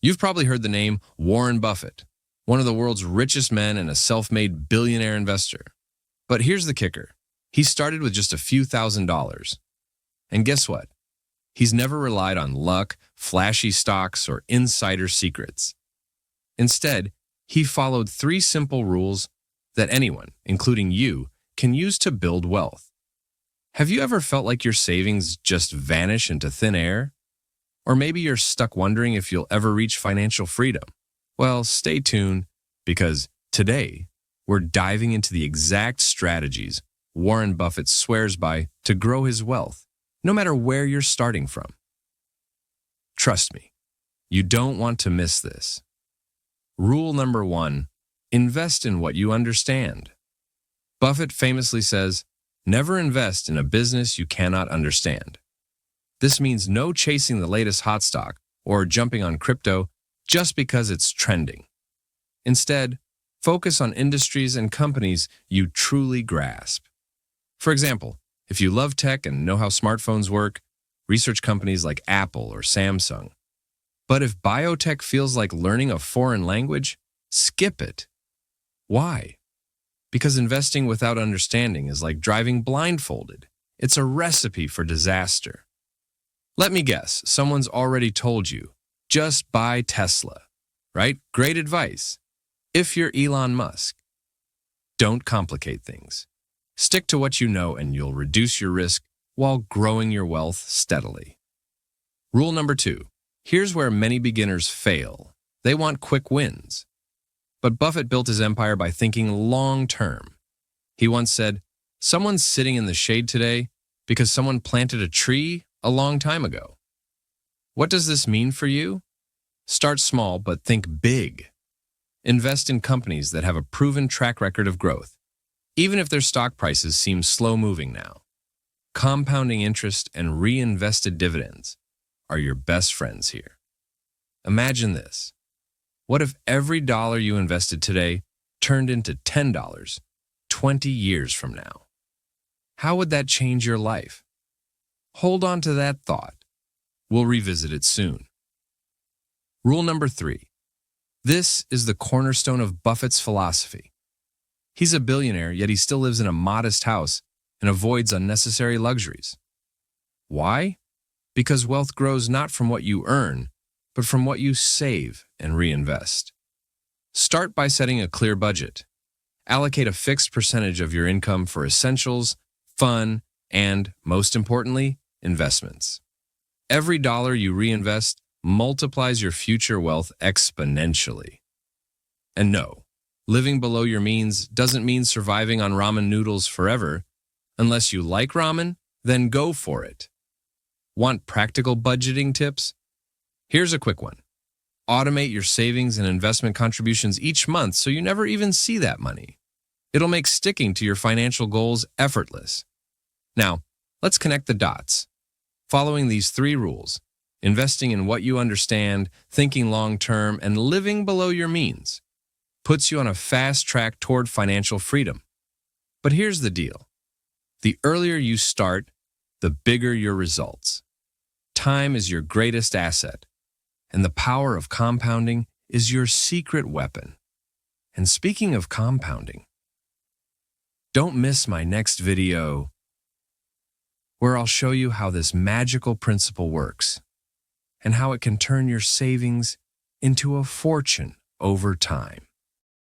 You've probably heard the name Warren Buffett, one of the world's richest men and a self-made billionaire investor. But here's the kicker. He started with just a few $1,000s. And guess what? He's never relied on luck, flashy stocks, or insider secrets. Instead, he followed 3 simple rules that anyone, including you, can use to build wealth. Have you ever felt like your savings just vanish into thin air? Or maybe you're stuck wondering if you'll ever reach financial freedom. Well, stay tuned, because today we're diving into the exact strategies Warren Buffett swears by to grow his wealth, no matter where you're starting from. Trust me, you don't want to miss this. Rule number 1, invest in what you understand. Buffett famously says, never invest in a business you cannot understand. This means no chasing the latest hot stock or jumping on crypto just because it's trending. Instead, focus on industries and companies you truly grasp. For example, if you love tech and know how smartphones work, research companies like Apple or Samsung. But if biotech feels like learning a foreign language, skip it. Why? Because investing without understanding is like driving blindfolded. It's a recipe for disaster. Let me guess, someone's already told you, just buy Tesla, right? Great advice. If you're Elon Musk, don't complicate things. Stick to what you know and you'll reduce your risk while growing your wealth steadily. Rule number 2. Here's where many beginners fail. They want quick wins. But Buffett built his empire by thinking long-term. He once said, someone's sitting in the shade today because someone planted a tree a long time ago. What does this mean for you? Start small, but think big. Invest in companies that have a proven track record of growth, even if their stock prices seem slow-moving now. Compounding interest and reinvested dividends are your best friends here. Imagine this. What if every dollar you invested today turned into $10 20 years from now? How would that change your life? Hold on to that thought. We'll revisit it soon. Rule number 3. This is the cornerstone of Buffett's philosophy. He's a billionaire, yet he still lives in a modest house and avoids unnecessary luxuries. Why? Because wealth grows not from what you earn, but from what you save and reinvest. Start by setting a clear budget. Allocate a fixed percentage of your income for essentials, fun, and, most importantly, investments. Every dollar you reinvest multiplies your future wealth exponentially. And no, living below your means doesn't mean surviving on ramen noodles forever. Unless you like ramen, then go for it. Want practical budgeting tips? Here's a quick one. Automate your savings and investment contributions each month so you never even see that money. It'll make sticking to your financial goals effortless. Now, let's connect the dots. Following these 3 rules, investing in what you understand, thinking long-term, and living below your means, puts you on a fast track toward financial freedom. But here's the deal. The earlier you start, the bigger your results. Time is your greatest asset, and the power of compounding is your secret weapon. And speaking of compounding, don't miss my next video, where I'll show you how this magical principle works and how it can turn your savings into a fortune over time.